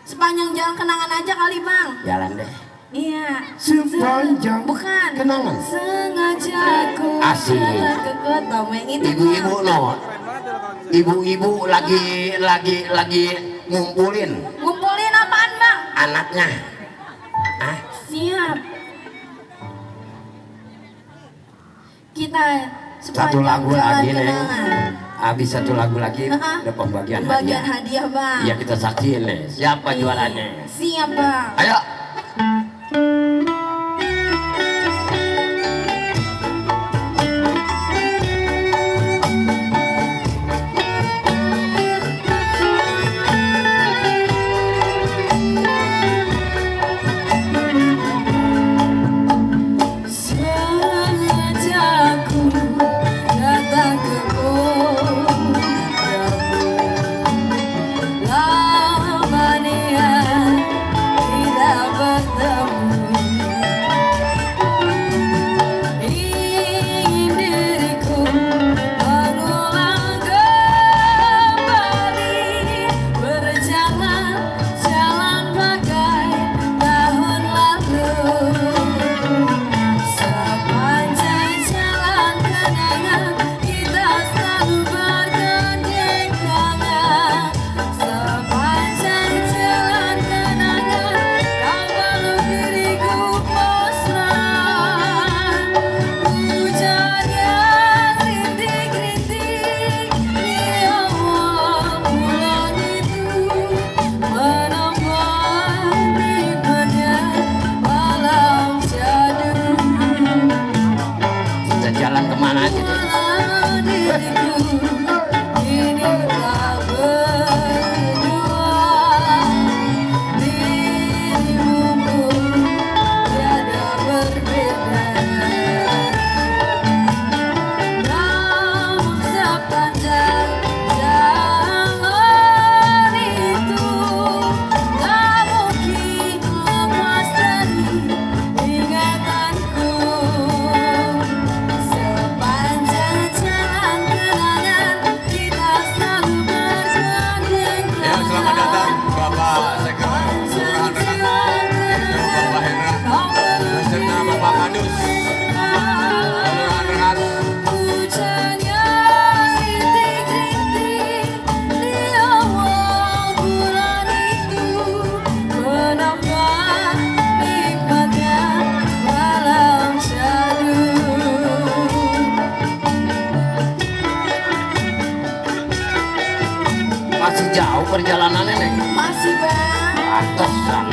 Sepanjang jalan kenangan aja kali bang. Jalan deh. Iya. Sepanjang bukan. kenangan. Sengaja aku Asik. ke kota itu. Ibu-ibu no. Ibu-ibu lagi ngumpulin. Ngumpulin apaan bang? Anaknya. Ah, siap. Kita satu lagu lagi nih. Habis satu lagu lagi ada pembagian hadiah bang. Iya kita saksiin nih. Siapa jualannya? Siap bang. Ayo. Masih jauh perjalanannya nih. Masih bang. Atasan.